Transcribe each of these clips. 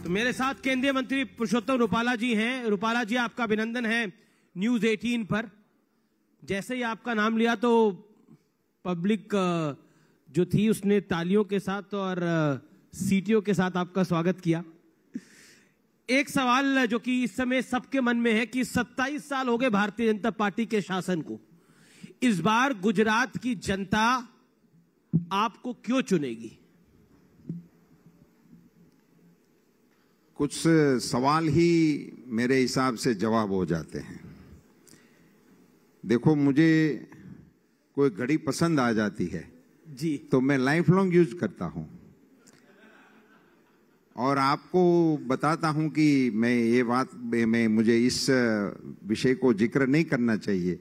तो मेरे साथ केंद्रीय मंत्री पुरुषोत्तम रूपाला जी हैं। रूपाला जी, आपका अभिनंदन है न्यूज 18 पर। जैसे ही आपका नाम लिया तो पब्लिक जो थी उसने तालियों के साथ और सीटियों के साथ आपका स्वागत किया। एक सवाल जो कि इस समय सबके मन में है कि 27 साल हो गए भारतीय जनता पार्टी के शासन को, इस बार गुजरात की जनता आपको क्यों चुनेगी? कुछ सवाल ही मेरे हिसाब से जवाब हो जाते हैं। देखो, मुझे कोई घड़ी पसंद आ जाती है जी, तो मैं लाइफ लॉन्ग यूज करता हूं और आपको बताता हूं कि मैं ये बात में मुझे इस विषय को जिक्र नहीं करना चाहिए,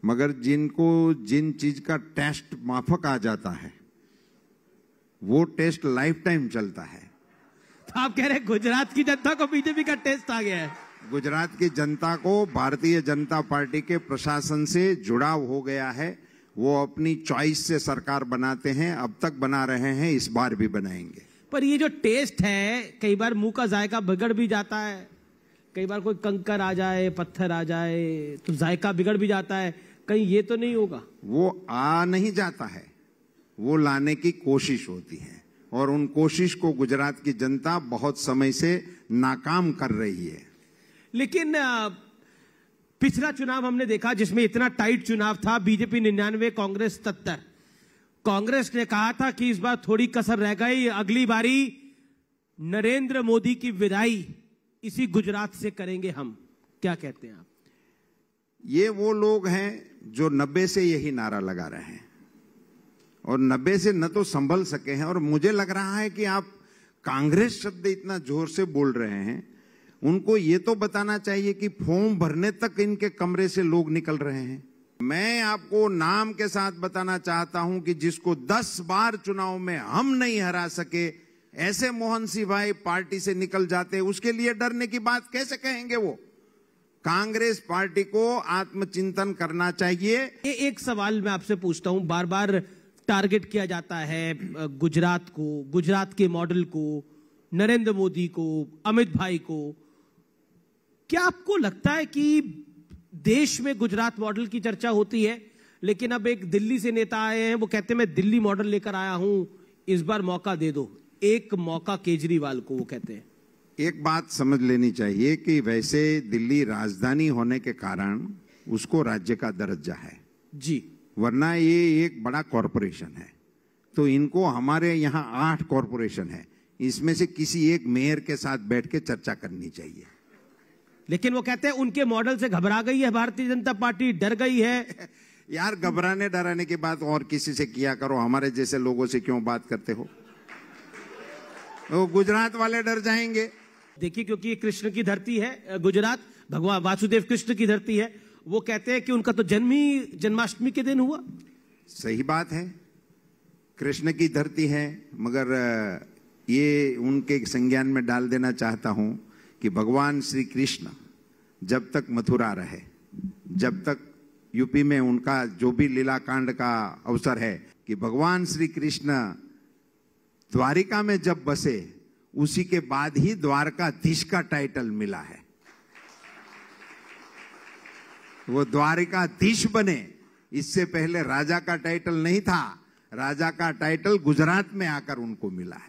मगर जिन चीज का टेस्ट माफक आ जाता है वो टेस्ट लाइफ टाइम चलता है। तो आप कह रहे हैं गुजरात की जनता को बीजेपी का टेस्ट आ गया है? गुजरात की जनता को भारतीय जनता पार्टी के प्रशासन से जुड़ाव हो गया है। वो अपनी चॉइस से सरकार बनाते हैं, अब तक बना रहे हैं, इस बार भी बनाएंगे। पर ये जो टेस्ट है, कई बार मुंह का जायका बिगड़ भी जाता है। कई बार कोई कंकर आ जाए, पत्थर आ जाए तो जायका बिगड़ भी जाता है। कहीं ये तो नहीं होगा? वो आ नहीं जाता है, वो लाने की कोशिश होती है और उन कोशिश को गुजरात की जनता बहुत समय से नाकाम कर रही है। लेकिन पिछला चुनाव हमने देखा जिसमें इतना टाइट चुनाव था, बीजेपी 99, कांग्रेस 77। कांग्रेस ने कहा था कि इस बार थोड़ी कसर रह गई, अगली बारी नरेंद्र मोदी की विदाई इसी गुजरात से करेंगे हम। क्या कहते हैं आप? ये वो लोग हैं जो 90 से यही नारा लगा रहे हैं और 90 से न तो संभल सके हैं। और मुझे लग रहा है कि आप कांग्रेस शब्द इतना जोर से बोल रहे हैं, उनको ये तो बताना चाहिए कि फॉर्म भरने तक इनके कमरे से लोग निकल रहे हैं। मैं आपको नाम के साथ बताना चाहता हूं कि जिसको 10 बार चुनाव में हम नहीं हरा सके, ऐसे मोहन सिंह भाई पार्टी से निकल जाते, उसके लिए डरने की बात कैसे कहेंगे? वो कांग्रेस पार्टी को आत्मचिंतन करना चाहिए। एक सवाल मैं आपसे पूछता हूं, बार बार टारगेट किया जाता है गुजरात को, गुजरात के मॉडल को, नरेंद्र मोदी को, अमित भाई को। क्या आपको लगता है कि देश में गुजरात मॉडल की चर्चा होती है, लेकिन अब एक दिल्ली से नेता आए हैं, वो कहते हैं मैं दिल्ली मॉडल लेकर आया हूं, इस बार मौका दे दो, एक मौका केजरीवाल को, वो कहते हैं। एक बात समझ लेनी चाहिए कि वैसे दिल्ली राजधानी होने के कारण उसको राज्य का दर्जा है जी, वरना ये एक बड़ा कॉरपोरेशन है। तो इनको, हमारे यहाँ 8 कॉरपोरेशन है, इसमें से किसी एक मेयर के साथ बैठ के चर्चा करनी चाहिए। लेकिन वो कहते हैं उनके मॉडल से घबरा गई है भारतीय जनता पार्टी, डर गई है। यार, घबराने डराने की बात और किसी से किया करो, हमारे जैसे लोगों से क्यों बात करते हो? वो गुजरात वाले डर जाएंगे। देखिए, क्योंकि कृष्ण की धरती है गुजरात, भगवान वासुदेव कृष्ण की धरती है। वो कहते हैं कि उनका तो जन्म ही जन्माष्टमी के दिन हुआ। सही बात है, कृष्ण की धरती है, मगर ये उनके संज्ञान में डाल देना चाहता हूं कि भगवान श्री कृष्ण जब तक मथुरा रहे, जब तक यूपी में उनका जो भी लीला कांड का अवसर है, कि भगवान श्री कृष्ण द्वारिका में जब बसे, उसी के बाद ही द्वारकाधीश का टाइटल मिला है। वो द्वारिकाधीश बने, इससे पहले राजा का टाइटल नहीं था। राजा का टाइटल गुजरात में आकर उनको मिला है।